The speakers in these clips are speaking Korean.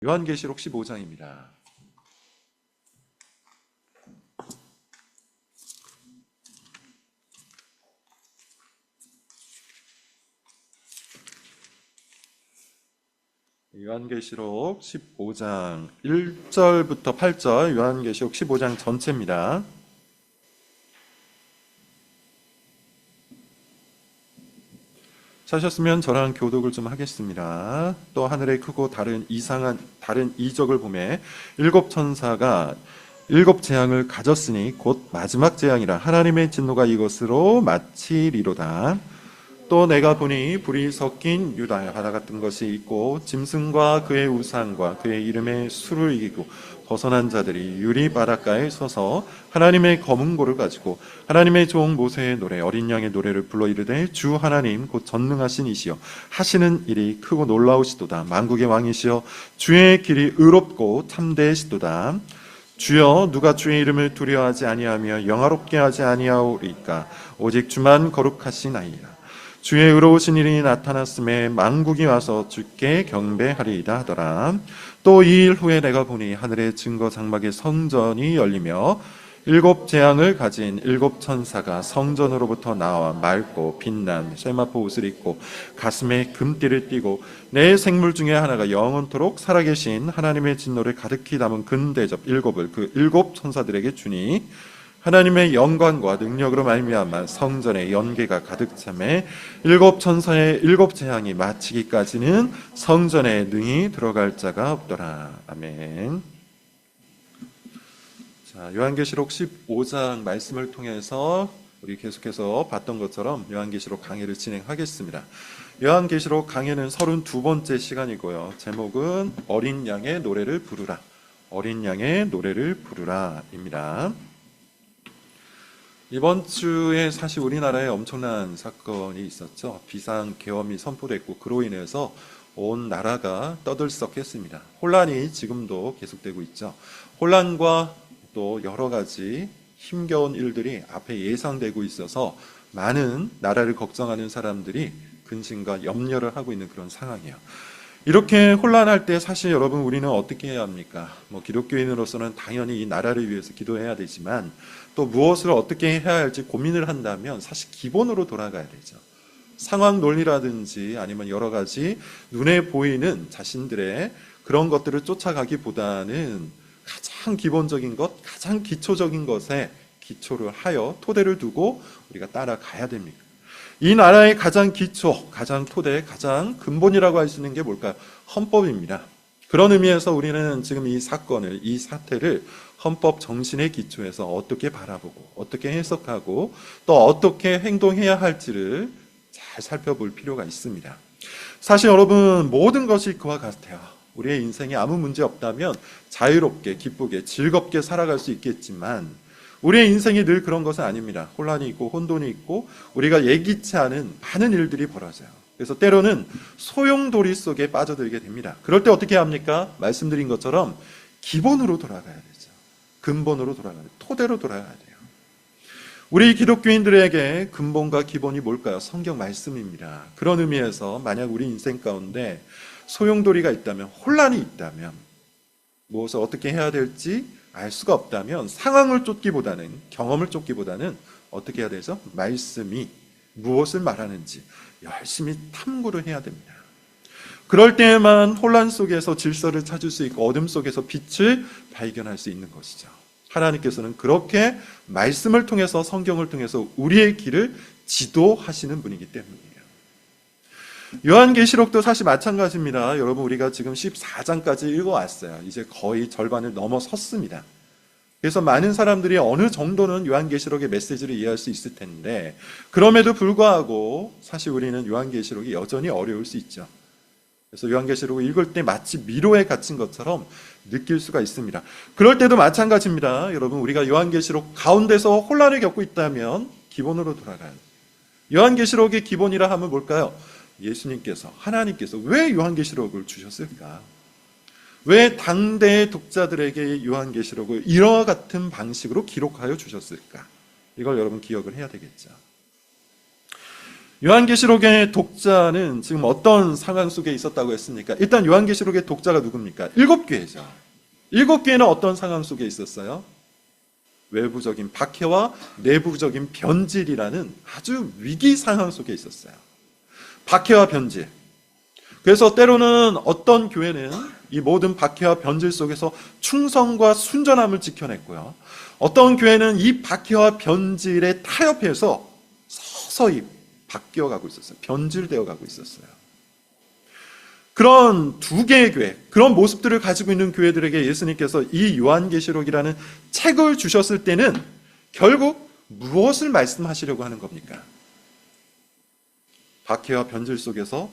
요한계시록 15장입니다. 요한계시록 15장 1절부터 8절, 요한계시록 15장 전체입니다. 찾으셨으면 저랑 교독을 좀 하겠습니다. 또 하늘에 크고 다른 이적을 보매 일곱 천사가 일곱 재앙을 가졌으니 곧 마지막 재앙이라 하나님의 진노가 이것으로 마치리로다. 또 내가 보니 불이 섞인 유다의 바다 같은 것이 있고 짐승과 그의 우상과 그의 이름의 수를 이기고 벗어난 자들이 유리 바닷가에 서서 하나님의 검은 고를 가지고 하나님의 종 모세의 노래 어린 양의 노래를 불러 이르되 주 하나님 곧 전능하신 이시여 하시는 일이 크고 놀라우시도다. 만국의 왕이시여 주의 길이 의롭고 참되시도다. 주여 누가 주의 이름을 두려워하지 아니하며 영화롭게 하지 아니하오리까. 오직 주만 거룩하시나이다. 주의 의로우신 일이 나타났음에 만국이 와서 주께 경배하리이다 하더라. 또 이 일 후에 내가 보니 하늘의 증거 장막의 성전이 열리며 일곱 재앙을 가진 일곱 천사가 성전으로부터 나와 맑고 빛난 세마포 옷을 입고 가슴에 금띠를 띠고 내 생물 중에 하나가 영원토록 살아계신 하나님의 진노를 가득히 담은 금대접 일곱을 그 일곱 천사들에게 주니 하나님의 영광과 능력으로 말미암아 성전의 연계가 가득 차매 일곱 천사의 일곱 재앙이 마치기까지는 성전에 능히 들어갈 자가 없더라. 아멘. 자, 요한계시록 15장 말씀을 통해서 우리 계속해서 봤던 것처럼 요한계시록 강해를 진행하겠습니다. 요한계시록 강해는 32번째 시간이고요. 제목은 어린 양의 노래를 부르라. 어린 양의 노래를 부르라입니다. 이번 주에 사실 우리나라에 엄청난 사건이 있었죠. 비상계엄이 선포됐고 그로 인해서 온 나라가 떠들썩했습니다. 혼란이 지금도 계속되고 있죠. 혼란과 또 여러 가지 힘겨운 일들이 앞에 예상되고 있어서 많은 나라를 걱정하는 사람들이 근심과 염려를 하고 있는 그런 상황이에요. 이렇게 혼란할 때 사실 여러분 우리는 어떻게 해야 합니까? 기독교인으로서는 당연히 이 나라를 위해서 기도해야 되지만 또 무엇을 어떻게 해야 할지 고민을 한다면 사실 기본으로 돌아가야 되죠. 상황 논리라든지 아니면 여러 가지 눈에 보이는 자신들의 그런 것들을 쫓아가기보다는 가장 기본적인 것, 가장 기초적인 것에 기초를 하여 토대를 두고 우리가 따라가야 됩니다. 이 나라의 가장 기초, 가장 토대, 가장 근본이라고 할 수 있는 게 뭘까요? 헌법입니다. 그런 의미에서 우리는 지금 이 사건을, 이 사태를 헌법 정신의 기초에서 어떻게 바라보고 어떻게 해석하고 또 어떻게 행동해야 할지를 잘 살펴볼 필요가 있습니다. 사실 여러분 모든 것이 그와 같아요. 우리의 인생에 아무 문제 없다면 자유롭게 기쁘게 즐겁게 살아갈 수 있겠지만 우리의 인생이 늘 그런 것은 아닙니다. 혼란이 있고 혼돈이 있고 우리가 예기치 않은 많은 일들이 벌어져요. 그래서 때로는 소용돌이 속에 빠져들게 됩니다. 그럴 때 어떻게 합니까? 말씀드린 것처럼 기본으로 돌아가야 되죠. 근본으로 돌아가야 돼요. 토대로 돌아가야 돼요. 우리 기독교인들에게 근본과 기본이 뭘까요? 성경 말씀입니다. 그런 의미에서 만약 우리 인생 가운데 소용돌이가 있다면, 혼란이 있다면, 무엇을 어떻게 해야 될지 알 수가 없다면 상황을 쫓기보다는, 경험을 쫓기보다는 어떻게 해야 되죠? 말씀이 무엇을 말하는지 열심히 탐구를 해야 됩니다. 그럴 때에만 혼란 속에서 질서를 찾을 수 있고 어둠 속에서 빛을 발견할 수 있는 것이죠. 하나님께서는 그렇게 말씀을 통해서, 성경을 통해서 우리의 길을 지도하시는 분이기 때문이에요. 요한계시록도 사실 마찬가지입니다. 여러분 우리가 지금 14장까지 읽어왔어요. 이제 거의 절반을 넘어섰습니다. 그래서 많은 사람들이 어느 정도는 요한계시록의 메시지를 이해할 수 있을 텐데 그럼에도 불구하고 사실 우리는 요한계시록이 여전히 어려울 수 있죠. 그래서 요한계시록을 읽을 때 마치 미로에 갇힌 것처럼 느낄 수가 있습니다. 그럴 때도 마찬가지입니다. 여러분 우리가 요한계시록 가운데서 혼란을 겪고 있다면 기본으로 돌아가요. 요한계시록의 기본이라 하면 뭘까요? 예수님께서, 하나님께서 왜 요한계시록을 주셨을까? 왜 당대의 독자들에게 요한계시록을 이와 같은 방식으로 기록하여 주셨을까? 이걸 여러분 기억을 해야 되겠죠. 요한계시록의 독자는 지금 어떤 상황 속에 있었다고 했습니까? 일단 요한계시록의 독자가 누굽니까? 7교회죠. 7교회는 어떤 상황 속에 있었어요? 외부적인 박해와 내부적인 변질이라는 아주 위기 상황 속에 있었어요. 박해와 변질. 그래서 때로는 어떤 교회는 이 모든 박해와 변질 속에서 충성과 순전함을 지켜냈고요. 어떤 교회는 이 박해와 변질에 타협해서 서서히 바뀌어가고 있었어요. 변질되어 가고 있었어요. 그런 두 개의 교회, 그런 모습들을 가지고 있는 교회들에게 예수님께서 이 요한계시록이라는 책을 주셨을 때는 결국 무엇을 말씀하시려고 하는 겁니까? 박해와 변질 속에서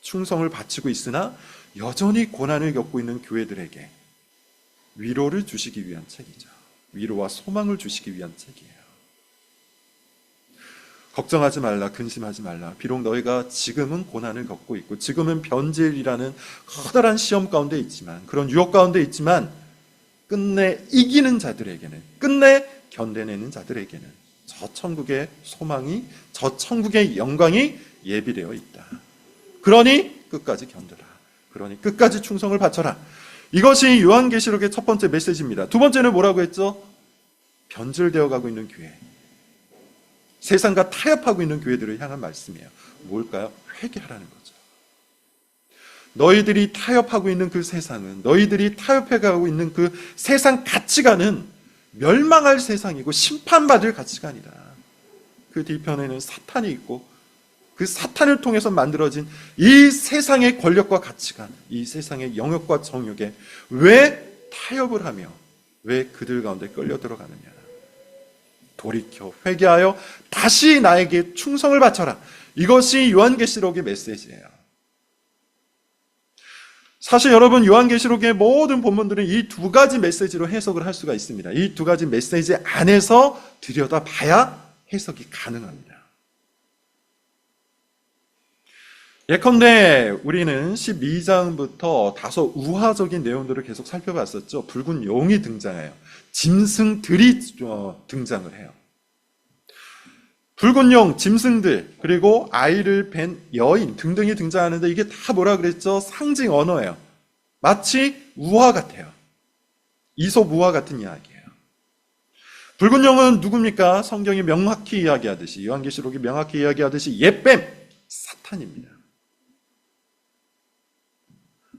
충성을 바치고 있으나 여전히 고난을 겪고 있는 교회들에게 위로를 주시기 위한 책이죠. 위로와 소망을 주시기 위한 책이에요. 걱정하지 말라, 근심하지 말라. 비록 너희가 지금은 고난을 겪고 있고 지금은 변질이라는 커다란 시험 가운데 있지만, 그런 유혹 가운데 있지만 끝내 이기는 자들에게는, 끝내 견뎌내는 자들에게는 저 천국의 소망이, 저 천국의 영광이 예비되어 있다. 그러니 끝까지 견뎌라. 그러니 끝까지 충성을 바쳐라. 이것이 요한계시록의 첫 번째 메시지입니다. 두 번째는 뭐라고 했죠? 변질되어 가고 있는 교회, 세상과 타협하고 있는 교회들을 향한 말씀이에요. 뭘까요? 회개하라는 거죠. 너희들이 타협하고 있는 그 세상은, 너희들이 타협해가고 있는 그 세상 가치관은 멸망할 세상이고 심판받을 가치관이다. 그 뒤편에는 사탄이 있고 그 사탄을 통해서 만들어진 이 세상의 권력과 가치관, 이 세상의 영역과 정욕에 왜 타협을 하며 왜 그들 가운데 끌려 들어가느냐. 돌이켜 회개하여 다시 나에게 충성을 바쳐라. 이것이 요한계시록의 메시지예요. 사실 여러분, 요한계시록의 모든 본문들은 이 두 가지 메시지로 해석을 할 수가 있습니다. 이 두 가지 메시지 안에서 들여다봐야 해석이 가능합니다. 예컨대 우리는 12장부터 다소 우화적인 내용들을 계속 살펴봤었죠. 붉은 용이 등장해요. 짐승들이 등장을 해요. 붉은 용, 짐승들, 그리고 아이를 뵌 여인 등등이 등장하는데 이게 다 뭐라 그랬죠? 상징 언어예요. 마치 우화 같아요. 이솝 우화 같은 이야기예요. 붉은 용은 누굽니까? 성경이 명확히 이야기하듯이, 요한계시록이 명확히 이야기하듯이 옛뱀, 사탄입니다.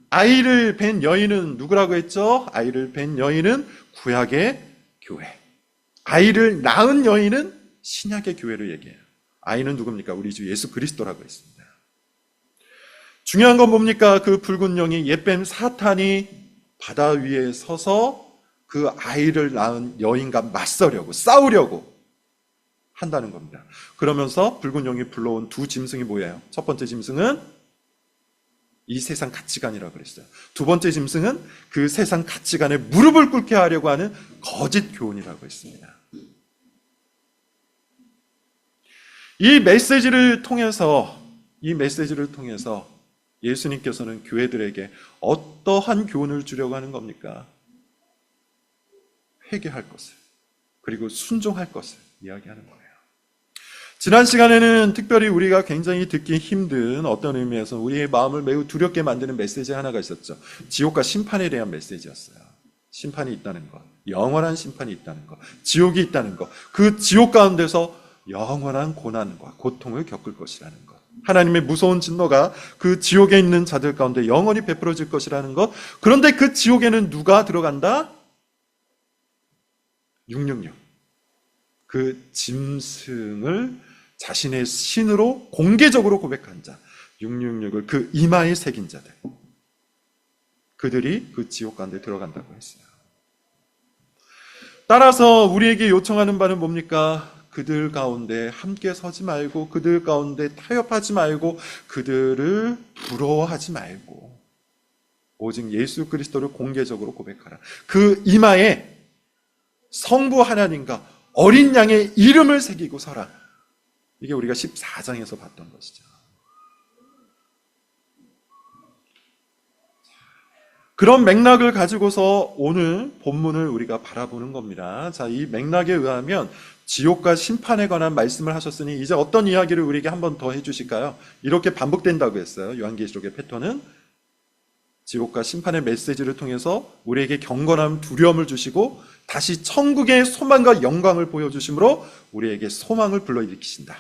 아이를 뵌 여인은 누구라고 했죠? 아이를 뵌 여인은 구약의 교회. 아이를 낳은 여인은 신약의 교회를 얘기해요. 아이는 누굽니까? 우리 주 예수 그리스도라고 했습니다. 중요한 건 뭡니까? 그 붉은 용이 옛뱀 사탄이 바다 위에 서서 그 아이를 낳은 여인과 맞서려고, 싸우려고 한다는 겁니다. 그러면서 붉은 용이 불러온 두 짐승이 뭐예요? 첫 번째 짐승은 이 세상 가치관이라고 그랬어요. 두 번째 짐승은 그 세상 가치관에 무릎을 꿇게 하려고 하는 거짓 교훈이라고 했습니다. 이 메시지를 통해서 예수님께서는 교회들에게 어떠한 교훈을 주려고 하는 겁니까? 회개할 것을, 그리고 순종할 것을 이야기하는 거예요. 지난 시간에는 특별히 우리가 굉장히 듣기 힘든, 어떤 의미에서 우리의 마음을 매우 두렵게 만드는 메시지 하나가 있었죠. 지옥과 심판에 대한 메시지였어요. 심판이 있다는 것, 영원한 심판이 있다는 것, 지옥이 있다는 것, 그 지옥 가운데서 영원한 고난과 고통을 겪을 것이라는 것, 하나님의 무서운 진노가 그 지옥에 있는 자들 가운데 영원히 베풀어질 것이라는 것. 그런데 그 지옥에는 누가 들어간다? 666. 그 짐승을 자신의 신으로 공개적으로 고백한 자, 666을 그 이마에 새긴 자들, 그들이 그 지옥 가운데 들어간다고 했어요. 따라서 우리에게 요청하는 바는 뭡니까? 그들 가운데 함께 서지 말고, 그들 가운데 타협하지 말고, 그들을 부러워하지 말고, 오직 예수 그리스도를 공개적으로 고백하라. 그 이마에 성부 하나님과 어린 양의 이름을 새기고 서라. 이게 우리가 14장에서 봤던 것이죠. 그런 맥락을 가지고서 오늘 본문을 우리가 바라보는 겁니다. 자, 이 맥락에 의하면 지옥과 심판에 관한 말씀을 하셨으니 이제 어떤 이야기를 우리에게 한 번 더 해주실까요? 이렇게 반복된다고 했어요. 요한계시록의 패턴은 지옥과 심판의 메시지를 통해서 우리에게 경건함, 두려움을 주시고 다시 천국의 소망과 영광을 보여주심으로 우리에게 소망을 불러일으키신다.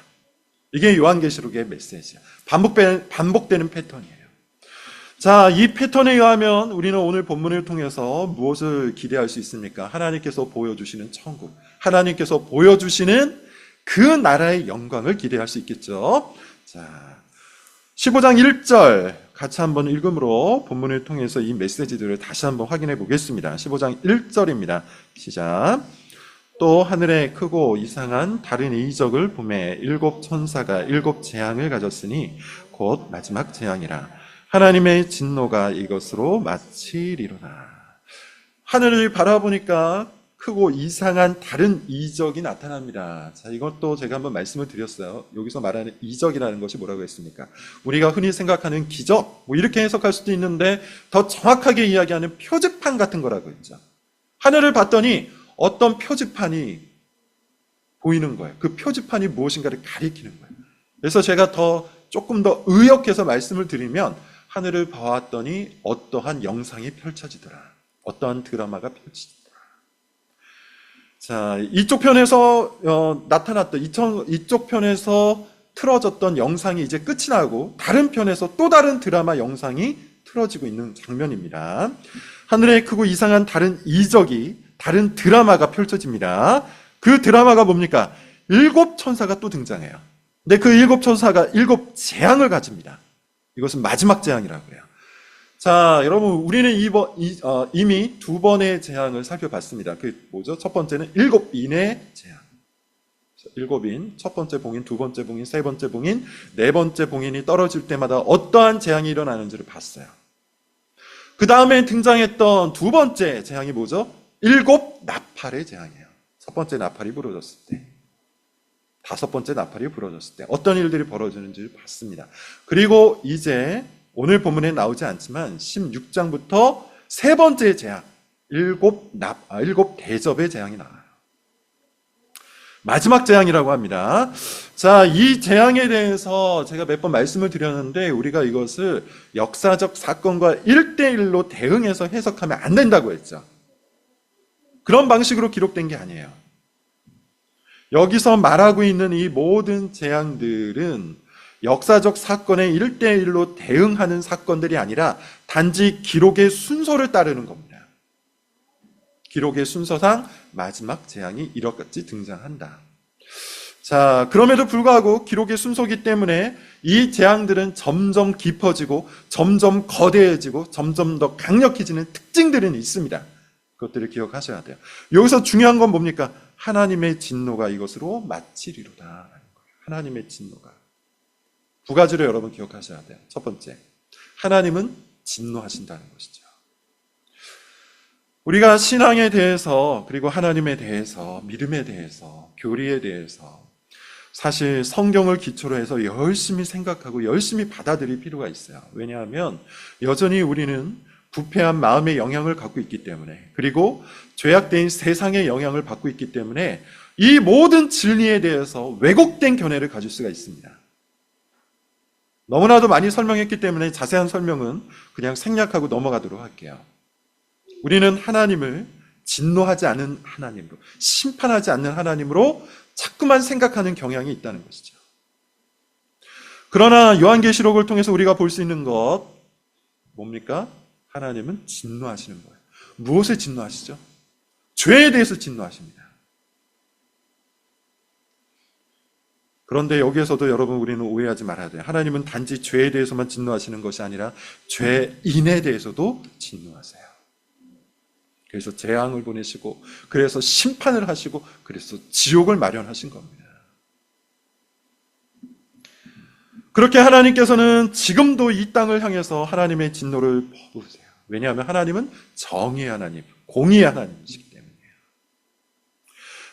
이게 요한계시록의 메시지야. 반복되는 패턴이에요. 자, 이 패턴에 의하면 우리는 오늘 본문을 통해서 무엇을 기대할 수 있습니까? 하나님께서 보여주시는 천국, 하나님께서 보여주시는 그 나라의 영광을 기대할 수 있겠죠. 자, 15장 1절 같이 한번 읽음으로 본문을 통해서 이 메시지들을 다시 한번 확인해 보겠습니다. 15장 1절입니다. 시작. 또 하늘에 크고 이상한 다른 이적을 보매 일곱 천사가 일곱 재앙을 가졌으니 곧 마지막 재앙이라. 하나님의 진노가 이것으로 마치리로다. 하늘을 바라보니까 크고 이상한 다른 이적이 나타납니다. 자, 이것도 제가 한번 말씀을 드렸어요. 여기서 말하는 이적이라는 것이 뭐라고 했습니까? 우리가 흔히 생각하는 기적, 뭐 이렇게 해석할 수도 있는데 더 정확하게 이야기하는 표지판 같은 거라고 했죠. 하늘을 봤더니 어떤 표지판이 보이는 거예요. 그 표지판이 무엇인가를 가리키는 거예요. 그래서 제가 조금 더 의역해서 말씀을 드리면 하늘을 봐왔더니 어떠한 영상이 펼쳐지더라. 어떠한 드라마가 펼쳐지더라. 자, 이쪽 편에서 나타났던 이쪽 편에서 틀어졌던 영상이 이제 끝이 나고 다른 편에서 또 다른 드라마 영상이 틀어지고 있는 장면입니다. 하늘에 크고 이상한 다른 이적이 다른 드라마가 펼쳐집니다. 그 드라마가 뭡니까? 일곱 천사가 또 등장해요. 근데 그 일곱 천사가 일곱 재앙을 가집니다. 이것은 마지막 재앙이라고 해요. 자, 여러분, 우리는 이미 두 번의 재앙을 살펴봤습니다. 그 뭐죠? 첫 번째는 일곱인의 재앙. 일곱인, 첫 번째 봉인, 두 번째 봉인, 세 번째 봉인, 네 번째 봉인이 떨어질 때마다 어떠한 재앙이 일어나는지를 봤어요. 그 다음에 등장했던 두 번째 재앙이 뭐죠? 일곱 나팔의 재앙이에요. 첫 번째 나팔이 부러졌을 때, 다섯 번째 나팔이 부러졌을 때 어떤 일들이 벌어지는지를 봤습니다. 그리고 이제 오늘 본문에 나오지 않지만 16장부터 세 번째 재앙, 일곱 대접의 재앙이 나와요. 마지막 재앙이라고 합니다. 자, 이 재앙에 대해서 제가 몇 번 말씀을 드렸는데 우리가 이것을 역사적 사건과 1대1로 대응해서 해석하면 안 된다고 했죠. 그런 방식으로 기록된 게 아니에요. 여기서 말하고 있는 이 모든 재앙들은 역사적 사건에 1대1로 대응하는 사건들이 아니라 단지 기록의 순서를 따르는 겁니다. 기록의 순서상 마지막 재앙이 이렇게 등장한다. 자, 그럼에도 불구하고 기록의 순서이기 때문에 이 재앙들은 점점 깊어지고 점점 거대해지고 점점 더 강력해지는 특징들은 있습니다. 그것들을 기억하셔야 돼요. 여기서 중요한 건 뭡니까? 하나님의 진노가 이것으로 마치리로다. 하나님의 진노가. 두 가지를 여러분 기억하셔야 돼요. 첫 번째, 하나님은 진노하신다는 것이죠. 우리가 신앙에 대해서, 그리고 하나님에 대해서, 믿음에 대해서, 교리에 대해서 사실 성경을 기초로 해서 열심히 생각하고 열심히 받아들일 필요가 있어요. 왜냐하면 여전히 우리는 부패한 마음의 영향을 갖고 있기 때문에, 그리고 죄악된 세상의 영향을 받고 있기 때문에 이 모든 진리에 대해서 왜곡된 견해를 가질 수가 있습니다. 너무나도 많이 설명했기 때문에 자세한 설명은 그냥 생략하고 넘어가도록 할게요. 우리는 하나님을 진노하지 않은 하나님으로, 심판하지 않는 하나님으로 자꾸만 생각하는 경향이 있다는 것이죠. 그러나 요한계시록을 통해서 우리가 볼 수 있는 것 뭡니까? 하나님은 진노하시는 거예요. 무엇에 진노하시죠? 죄에 대해서 진노하십니다. 그런데 여기에서도 여러분 우리는 오해하지 말아야 돼요. 하나님은 단지 죄에 대해서만 진노하시는 것이 아니라 죄인에 대해서도 진노하세요. 그래서 재앙을 보내시고, 그래서 심판을 하시고, 그래서 지옥을 마련하신 겁니다. 그렇게 하나님께서는 지금도 이 땅을 향해서 하나님의 진노를 퍼부으세요. 왜냐하면 하나님은 정의의 하나님, 공의의 하나님이시기 때문이에요.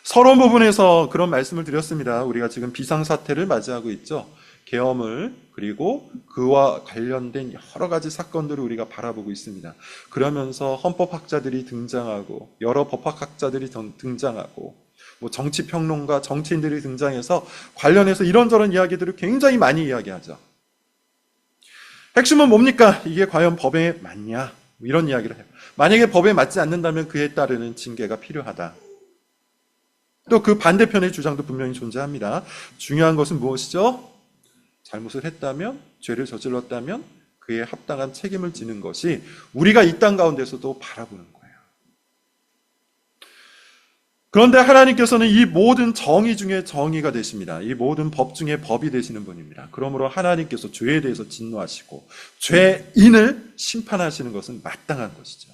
서론 부분에서 그런 말씀을 드렸습니다. 우리가 지금 비상사태를 맞이하고 있죠. 계엄을, 그리고 그와 관련된 여러 가지 사건들을 우리가 바라보고 있습니다. 그러면서 헌법학자들이 등장하고 여러 법학학자들이 등장하고 뭐 정치평론가, 정치인들이 등장해서 관련해서 이런저런 이야기들을 굉장히 많이 이야기하죠. 핵심은 뭡니까? 이게 과연 법에 맞냐? 이런 이야기를 해요. 만약에 법에 맞지 않는다면 그에 따르는 징계가 필요하다. 또 그 반대편의 주장도 분명히 존재합니다. 중요한 것은 무엇이죠? 잘못을 했다면, 죄를 저질렀다면 그에 합당한 책임을 지는 것이 우리가 이 땅 가운데서도 바라보는 거예요. 그런데 하나님께서는 이 모든 정의 중에 정의가 되십니다. 이 모든 법 중에 법이 되시는 분입니다. 그러므로 하나님께서 죄에 대해서 진노하시고 죄인을 심판하시는 것은 마땅한 것이죠.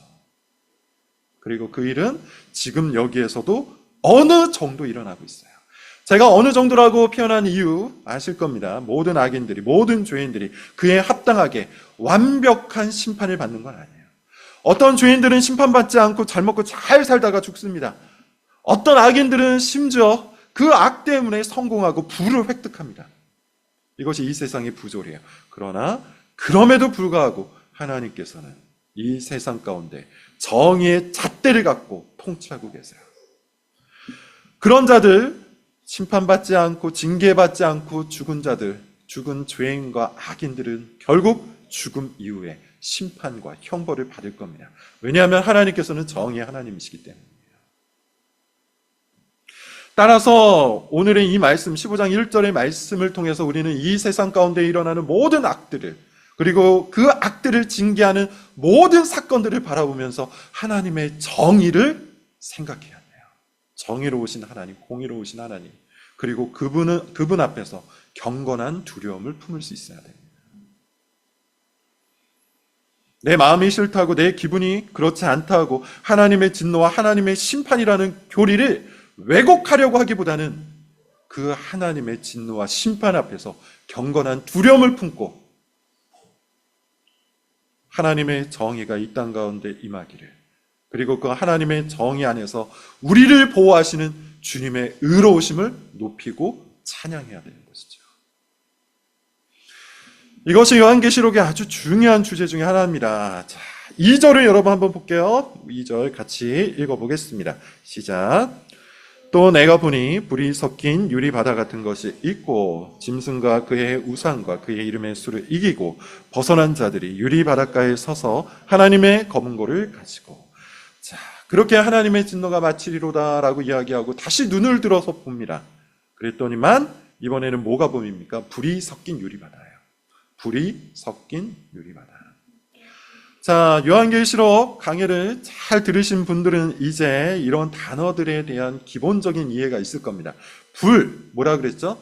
그리고 그 일은 지금 여기에서도 어느 정도 일어나고 있어요. 제가 어느 정도라고 표현한 이유 아실 겁니다. 모든 악인들이, 모든 죄인들이 그에 합당하게 완벽한 심판을 받는 건 아니에요. 어떤 죄인들은 심판받지 않고 잘 먹고 잘 살다가 죽습니다. 어떤 악인들은 심지어 그 악 때문에 성공하고 부를 획득합니다. 이것이 이 세상의 부조리예요. 그러나 그럼에도 불구하고 하나님께서는 이 세상 가운데 정의의 잣대를 갖고 통치하고 계세요. 그런 자들, 심판받지 않고 징계받지 않고 죽은 자들, 죽은 죄인과 악인들은 결국 죽음 이후에 심판과 형벌을 받을 겁니다. 왜냐하면 하나님께서는 정의의 하나님이시기 때문입니다. 따라서 오늘의 이 말씀, 15장 1절의 말씀을 통해서 우리는 이 세상 가운데 일어나는 모든 악들을, 그리고 그 악들을 징계하는 모든 사건들을 바라보면서 하나님의 정의를 생각해야 돼요. 정의로우신 하나님, 공의로우신 하나님, 그리고 그분 앞에서 경건한 두려움을 품을 수 있어야 됩니다. 내 마음이 싫다고, 내 기분이 그렇지 않다고 하나님의 진노와 하나님의 심판이라는 교리를 왜곡하려고 하기보다는 그 하나님의 진노와 심판 앞에서 경건한 두려움을 품고 하나님의 정의가 이 땅 가운데 임하기를, 그리고 그 하나님의 정의 안에서 우리를 보호하시는 주님의 의로우심을 높이고 찬양해야 되는 것이죠. 이것이 요한계시록의 아주 중요한 주제 중에 하나입니다. 자, 2절을 여러분 한번 볼게요. 2절 같이 읽어보겠습니다. 시작. 또 내가 보니 불이 섞인 유리바다 같은 것이 있고 짐승과 그의 우상과 그의 이름의 수를 이기고 벗어난 자들이 유리바닷가에 서서 하나님의 검은 고를 가지고, 자, 그렇게 하나님의 진노가 마치리로다라고 이야기하고 다시 눈을 들어서 봅니다. 그랬더니만 이번에는 뭐가 보입니까? 불이 섞인 유리바다예요. 불이 섞인 유리바다. 자, 요한계시록 강해를 잘 들으신 분들은 이제 이런 단어들에 대한 기본적인 이해가 있을 겁니다. 불, 뭐라 그랬죠?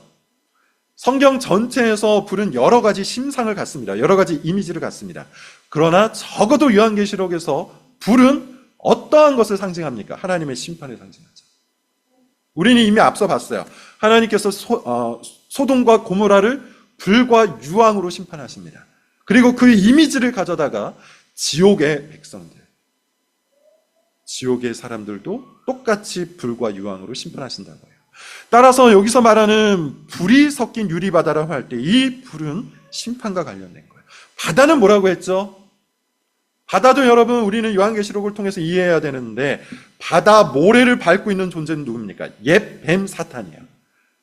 성경 전체에서 불은 여러 가지 심상을 갖습니다. 여러 가지 이미지를 갖습니다. 그러나 적어도 요한계시록에서 불은 어떠한 것을 상징합니까? 하나님의 심판을 상징하죠. 우리는 이미 앞서 봤어요. 하나님께서 소돔과 고모라를 불과 유황으로 심판하십니다. 그리고 그 이미지를 가져다가 지옥의 백성들, 지옥의 사람들도 똑같이 불과 유황으로 심판하신다고 해요. 따라서 여기서 말하는 불이 섞인 유리바다라고 할 때 이 불은 심판과 관련된 거예요. 바다는 뭐라고 했죠? 바다도 여러분 우리는 요한계시록을 통해서 이해해야 되는데 바다 모래를 밟고 있는 존재는 누굽니까? 옛뱀 사탄이에요.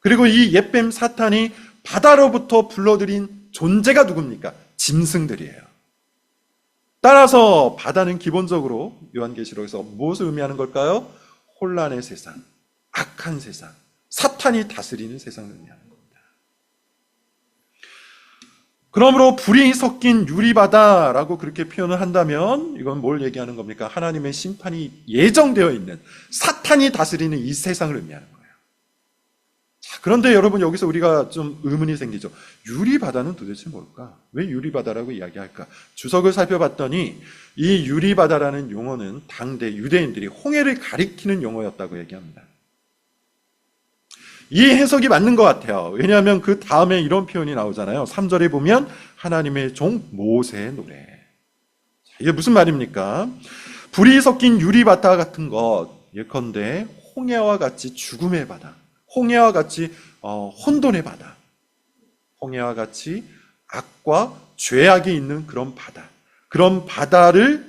그리고 이 옛뱀 사탄이 바다로부터 불러들인 존재가 누굽니까? 짐승들이에요. 따라서 바다는 기본적으로 요한계시록에서 무엇을 의미하는 걸까요? 혼란의 세상, 악한 세상, 사탄이 다스리는 세상을 의미하는 겁니다. 그러므로 불이 섞인 유리바다라고 그렇게 표현을 한다면 이건 뭘 얘기하는 겁니까? 하나님의 심판이 예정되어 있는 사탄이 다스리는 이 세상을 의미하는 거예요. 자, 그런데 여러분 여기서 우리가 좀 의문이 생기죠. 유리바다는 도대체 뭘까? 왜 유리바다라고 이야기할까? 주석을 살펴봤더니 이 유리바다라는 용어는 당대 유대인들이 홍해를 가리키는 용어였다고 얘기합니다. 이 해석이 맞는 것 같아요. 왜냐하면 그 다음에 이런 표현이 나오잖아요. 3절에 보면 하나님의 종 모세의 노래. 이게 무슨 말입니까? 불이 섞인 유리바다 같은 것, 예컨대 홍해와 같이 죽음의 바다, 홍해와 같이 혼돈의 바다, 홍해와 같이 악과 죄악이 있는 그런 바다, 그런 바다를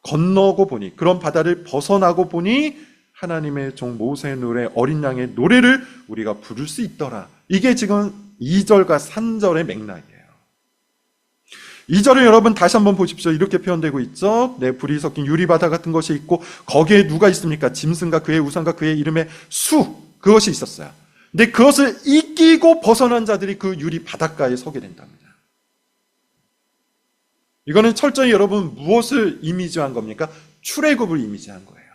건너고 보니, 그런 바다를 벗어나고 보니 하나님의 종 모세의 노래, 어린 양의 노래를 우리가 부를 수 있더라. 이게 지금 2절과 3절의 맥락이에요. 2절을 여러분 다시 한번 보십시오. 이렇게 표현되고 있죠. 네, 불이 섞인 유리바다 같은 것이 있고 거기에 누가 있습니까? 짐승과 그의 우상과 그의 이름의 수, 그것이 있었어요. 근데 그것을 이기고 벗어난 자들이 그 유리 바닷가에 서게 된답니다. 이거는 철저히 여러분 무엇을 이미지한 겁니까? 출애굽을 이미지한 거예요.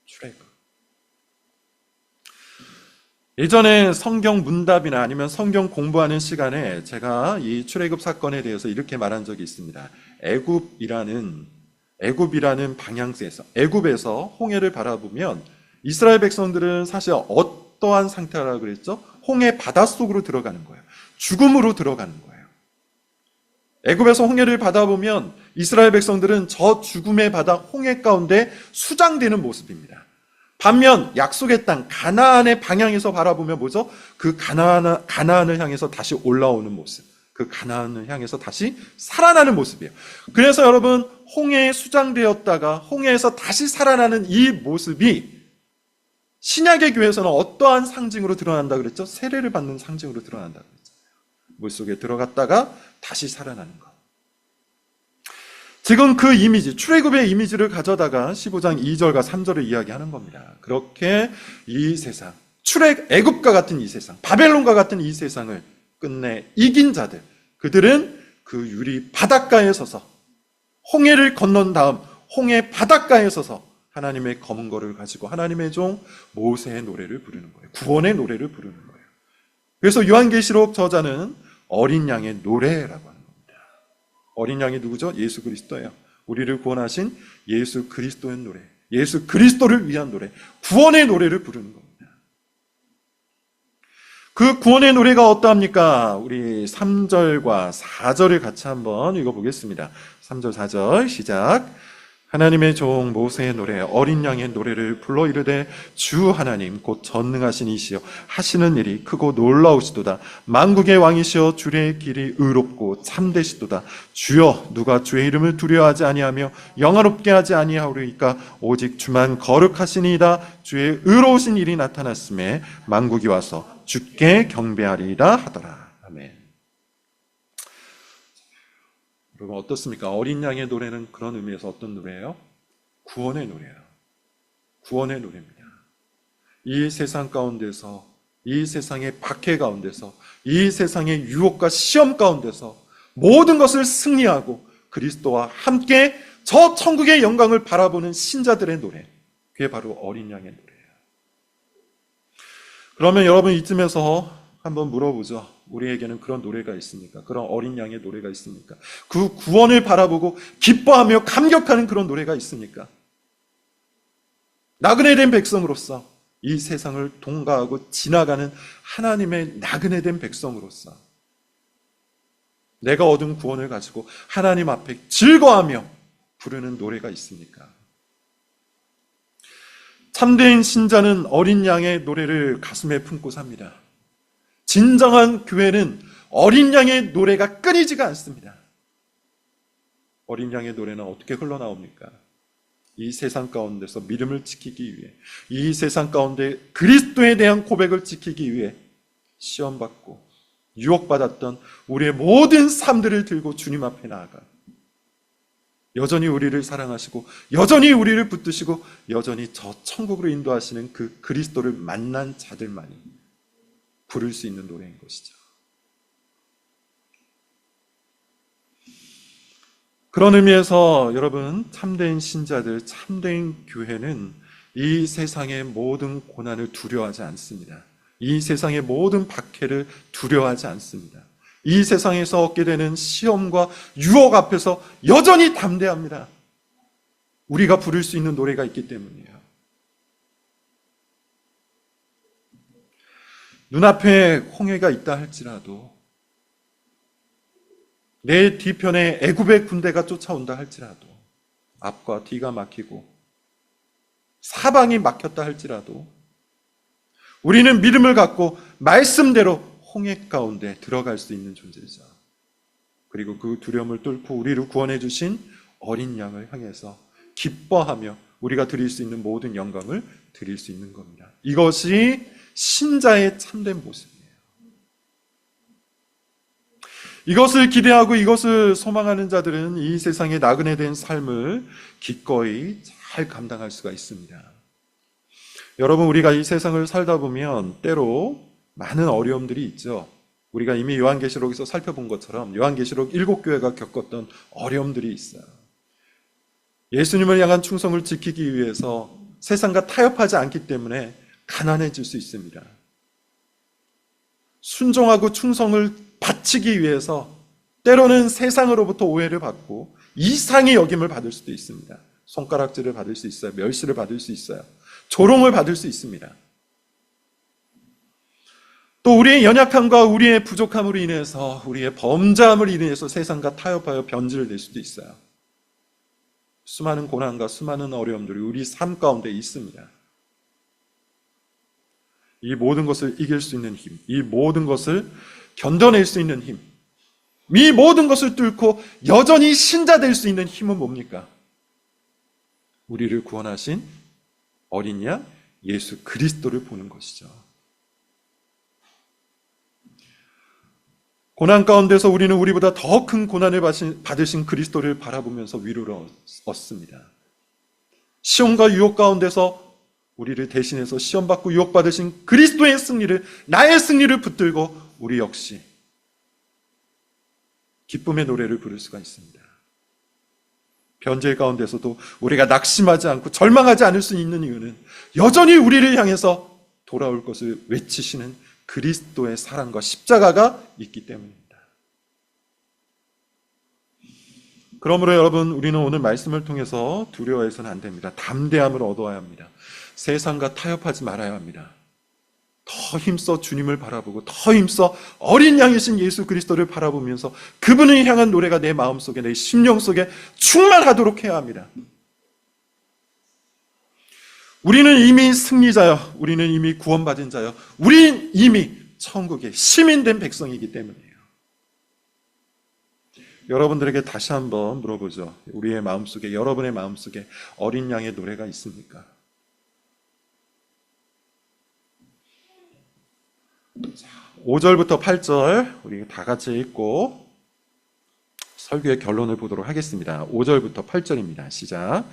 출애굽. 예전에 성경 문답이나 아니면 성경 공부하는 시간에 제가 이 출애굽 사건에 대해서 이렇게 말한 적이 있습니다. 애굽이라는 방향세에서, 애굽에서 홍해를 바라보면 이스라엘 백성들은 사실 어떠한 상태라고 그랬죠? 홍해 바닷속으로 들어가는 거예요. 죽음으로 들어가는 거예요. 애굽에서 홍해를 바라보면 이스라엘 백성들은 저 죽음의 바다 홍해 가운데 수장되는 모습입니다. 반면 약속의 땅 가나안의 방향에서 바라보면 뭐죠? 그 가나안을 향해서 다시 올라오는 모습, 그 가나안을 향해서 다시 살아나는 모습이에요. 그래서 여러분 홍해에 수장되었다가 홍해에서 다시 살아나는 이 모습이 신약의 교회에서는 어떠한 상징으로 드러난다 그랬죠? 세례를 받는 상징으로 드러난다 그랬죠. 물속에 들어갔다가 다시 살아나는 것. 지금 그 이미지, 출애굽의 이미지를 가져다가 15장 2절과 3절을 이야기하는 겁니다. 그렇게 이 세상, 애굽과 같은 이 세상, 바벨론과 같은 이 세상을 끝내 이긴 자들, 그들은 그 유리 바닷가에 서서 홍해를 건넌 다음 홍해 바닷가에 서서 하나님의 검은 거를 가지고 하나님의 종 모세의 노래를 부르는 거예요. 구원의 노래를 부르는 거예요. 그래서 요한계시록 저자는 어린 양의 노래라고 합니다. 어린 양이 누구죠? 예수 그리스도예요. 우리를 구원하신 예수 그리스도의 노래, 예수 그리스도를 위한 노래, 구원의 노래를 부르는 겁니다. 그 구원의 노래가 어떠합니까? 우리 3절과 4절을 같이 한번 읽어보겠습니다. 3절, 4절 시작. 하나님의 종 모세의 노래, 어린 양의 노래를 불러 이르되 주 하나님 곧 전능하신 이시여 하시는 일이 크고 놀라우시도다. 만국의 왕이시여 주의 길이 의롭고 참되시도다. 주여 누가 주의 이름을 두려워하지 아니하며 영화롭게 하지 아니하오리까 오직 주만 거룩하시니이다. 주의 의로우신 일이 나타났음에 만국이 와서 주께 경배하리이다 하더라. 아멘. 여러분 어떻습니까? 어린 양의 노래는 그런 의미에서 어떤 노래예요? 구원의 노래예요. 구원의 노래입니다. 이 세상 가운데서, 이 세상의 박해 가운데서, 이 세상의 유혹과 시험 가운데서 모든 것을 승리하고 그리스도와 함께 저 천국의 영광을 바라보는 신자들의 노래, 그게 바로 어린 양의 노래예요. 그러면 여러분 이쯤에서 한번 물어보죠. 우리에게는 그런 노래가 있습니까? 그런 어린 양의 노래가 있습니까? 그 구원을 바라보고 기뻐하며 감격하는 그런 노래가 있습니까? 나그네 된 백성으로서 이 세상을 통과하고 지나가는 하나님의 나그네 된 백성으로서 내가 얻은 구원을 가지고 하나님 앞에 즐거워하며 부르는 노래가 있습니까? 참된 신자는 어린 양의 노래를 가슴에 품고 삽니다. 진정한 교회는 어린 양의 노래가 끊이지가 않습니다. 어린 양의 노래는 어떻게 흘러나옵니까? 이 세상 가운데서 믿음을 지키기 위해, 이 세상 가운데 그리스도에 대한 고백을 지키기 위해 시험받고 유혹받았던 우리의 모든 삶들을 들고 주님 앞에 나아가 여전히 우리를 사랑하시고 여전히 우리를 붙드시고 여전히 저 천국으로 인도하시는 그 그리스도를 만난 자들만이 부를 수 있는 노래인 것이죠. 그런 의미에서 여러분 참된 신자들, 참된 교회는 이 세상의 모든 고난을 두려워하지 않습니다. 이 세상의 모든 박해를 두려워하지 않습니다. 이 세상에서 얻게 되는 시험과 유혹 앞에서 여전히 담대합니다. 우리가 부를 수 있는 노래가 있기 때문이에요. 눈앞에 홍해가 있다 할지라도, 내 뒤편에 애굽의 군대가 쫓아온다 할지라도, 앞과 뒤가 막히고 사방이 막혔다 할지라도 우리는 믿음을 갖고 말씀대로 홍해 가운데 들어갈 수 있는 존재죠. 그리고 그 두려움을 뚫고 우리를 구원해 주신 어린 양을 향해서 기뻐하며 우리가 드릴 수 있는 모든 영광을 드릴 수 있는 겁니다. 이것이 신자의 참된 모습이에요. 이것을 기대하고 이것을 소망하는 자들은 이 세상의 나그네 된 삶을 기꺼이 잘 감당할 수가 있습니다. 여러분, 우리가 이 세상을 살다 보면 때로 많은 어려움들이 있죠. 우리가 이미 요한계시록에서 살펴본 것처럼 요한계시록 7교회가 겪었던 어려움들이 있어요. 예수님을 향한 충성을 지키기 위해서 세상과 타협하지 않기 때문에 가난해질 수 있습니다. 순종하고 충성을 바치기 위해서 때로는 세상으로부터 오해를 받고 이상의 여김을 받을 수도 있습니다. 손가락질을 받을 수 있어요. 멸시를 받을 수 있어요. 조롱을 받을 수 있습니다. 또 우리의 연약함과 우리의 부족함으로 인해서, 우리의 범죄함을 인해서 세상과 타협하여 변질을 낼 수도 있어요. 수많은 고난과 수많은 어려움들이 우리 삶 가운데 있습니다. 이 모든 것을 이길 수 있는 힘, 이 모든 것을 견뎌낼 수 있는 힘, 이 모든 것을 뚫고 여전히 신자 될 수 있는 힘은 뭡니까? 우리를 구원하신 어린 양 예수 그리스도를 보는 것이죠. 고난 가운데서 우리는 우리보다 더 큰 고난을 받으신 그리스도를 바라보면서 위로를 얻습니다. 시험과 유혹 가운데서 우리를 대신해서 시험받고 유혹받으신 그리스도의 승리를, 나의 승리를 붙들고 우리 역시 기쁨의 노래를 부를 수가 있습니다. 변질 가운데서도 우리가 낙심하지 않고 절망하지 않을 수 있는 이유는 여전히 우리를 향해서 돌아올 것을 외치시는 그리스도의 사랑과 십자가가 있기 때문입니다. 그러므로 여러분, 우리는 오늘 말씀을 통해서 두려워해서는 안 됩니다. 담대함을 얻어야 합니다. 세상과 타협하지 말아야 합니다. 더 힘써 주님을 바라보고 더 힘써 어린 양이신 예수 그리스도를 바라보면서 그분을 향한 노래가 내 마음속에, 내 심령 속에 충만하도록 해야 합니다. 우리는 이미 승리자요, 우리는 이미 구원받은 자요, 우린 이미 천국의 시민된 백성이기 때문이에요. 여러분들에게 다시 한번 물어보죠. 우리의 마음속에, 여러분의 마음속에 어린 양의 노래가 있습니까? 5절부터 8절 우리 다 같이 읽고 설교의 결론을 보도록 하겠습니다. 5절부터 8절입니다. 시작.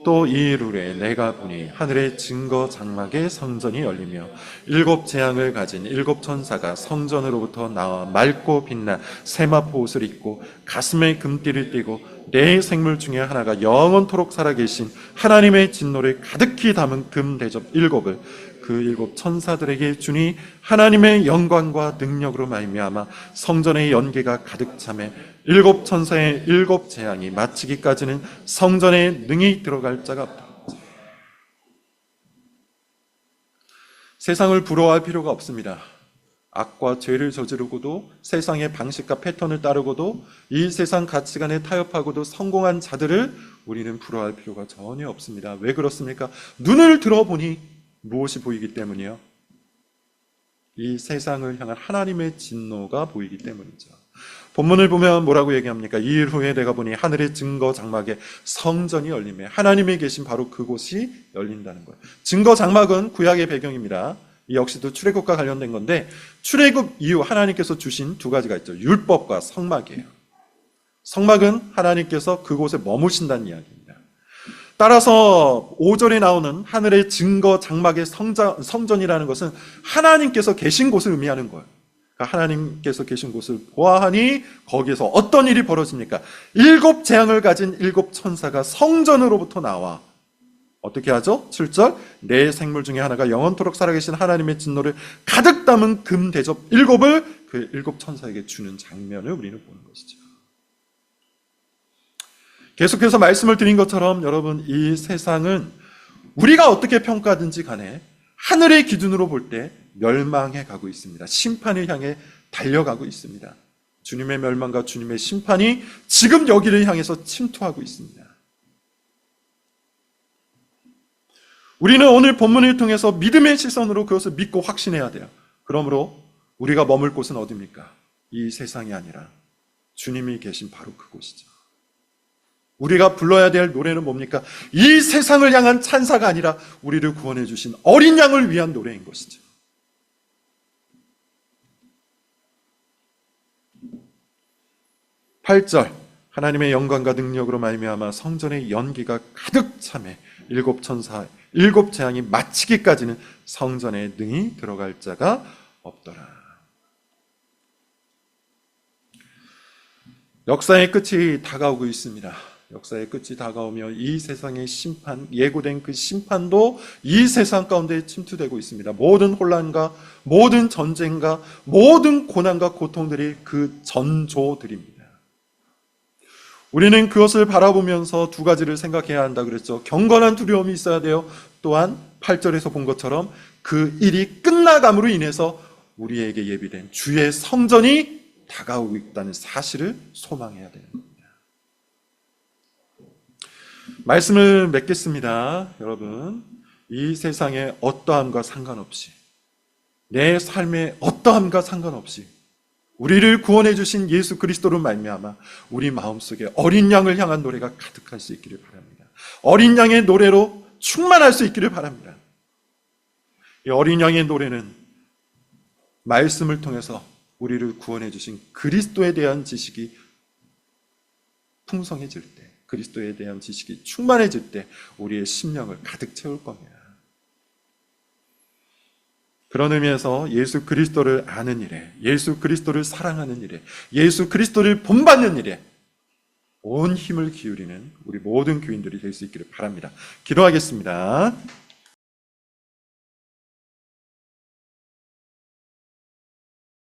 또 이일 후에 내가 보니 하늘의 증거 장막의 성전이 열리며 7 재앙을 가진 7 천사가 성전으로부터 나와 맑고 빛나 세마포 옷을 입고 가슴에 금띠를 띠고 네 생물 중에 하나가 영원토록 살아계신 하나님의 진노를 가득히 담은 금 대접 7을 그 7 천사들에게 주니 하나님의 영광과 능력으로 말미암아 성전의 연기가 가득 차매 7 천사의 7 재앙이 마치기까지는 성전에 능히 들어갈 자가 없다. 세상을 부러워할 필요가 없습니다. 악과 죄를 저지르고도 세상의 방식과 패턴을 따르고도 이 세상 가치관에 타협하고도 성공한 자들을 우리는 부러워할 필요가 전혀 없습니다. 왜 그렇습니까? 눈을 들어보니 무엇이 보이기 때문이요? 이 세상을 향한 하나님의 진노가 보이기 때문이죠. 본문을 보면 뭐라고 얘기합니까? 이일 후에 내가 보니 하늘의 증거 장막에 성전이 열리며 하나님이 계신 바로 그곳이 열린다는 거예요. 증거 장막은 구약의 배경입니다. 이 역시도 출애굽과 관련된 건데, 출애굽 이후 하나님께서 주신 2가지가 있죠. 율법과 성막이에요. 성막은 하나님께서 그곳에 머무신다는 이야기입니다. 따라서 5절에 나오는 하늘의 증거 장막의 성전이라는 것은 하나님께서 계신 곳을 의미하는 거예요. 그러니까 하나님께서 계신 곳을 보아하니 거기에서 어떤 일이 벌어집니까? 7 재앙을 가진 7 천사가 성전으로부터 나와 어떻게 하죠? 7절 네 생물 중에 하나가 영원토록 살아계신 하나님의 진노를 가득 담은 금 대접 7을 그 7 천사에게 주는 장면을 우리는 보는 것이죠. 계속해서 말씀을 드린 것처럼 여러분, 이 세상은 우리가 어떻게 평가하든지 간에 하늘의 기준으로 볼 때 멸망해 가고 있습니다. 심판을 향해 달려가고 있습니다. 주님의 멸망과 주님의 심판이 지금 여기를 향해서 침투하고 있습니다. 우리는 오늘 본문을 통해서 믿음의 시선으로 그것을 믿고 확신해야 돼요. 그러므로 우리가 머물 곳은 어디입니까? 이 세상이 아니라 주님이 계신 바로 그곳이죠. 우리가 불러야 될 노래는 뭡니까? 이 세상을 향한 찬사가 아니라 우리를 구원해 주신 어린 양을 위한 노래인 것이죠. 8절, 하나님의 영광과 능력으로 말미암아 성전의 연기가 가득 차매 일곱 천사 일곱 재앙이 마치기까지는 성전에 능히 들어갈 자가 없더라. 역사의 끝이 다가오고 있습니다. 역사의 끝이 다가오며 이 세상의 심판, 예고된 그 심판도 이 세상 가운데 침투되고 있습니다. 모든 혼란과 모든 전쟁과 모든 고난과 고통들이 그 전조들입니다. 우리는 그것을 바라보면서 두 가지를 생각해야 한다 그랬죠. 경건한 두려움이 있어야 돼요. 또한 8절에서 본 것처럼 그 일이 끝나감으로 인해서 우리에게 예비된 주의 성전이 다가오고 있다는 사실을 소망해야 되는 겁니다. 말씀을 맺겠습니다. 여러분, 이 세상의 어떠함과 상관없이, 내 삶의 어떠함과 상관없이 우리를 구원해 주신 예수 그리스도로 말미암아 우리 마음속에 어린 양을 향한 노래가 가득할 수 있기를 바랍니다. 어린 양의 노래로 충만할 수 있기를 바랍니다. 이 어린 양의 노래는 말씀을 통해서 우리를 구원해 주신 그리스도에 대한 지식이 풍성해질 때, 그리스도에 대한 지식이 충만해질 때 우리의 심령을 가득 채울 겁니다. 그런 의미에서 예수 그리스도를 아는 일에, 예수 그리스도를 사랑하는 일에, 예수 그리스도를 본받는 일에 온 힘을 기울이는 우리 모든 교인들이 될 수 있기를 바랍니다. 기도하겠습니다.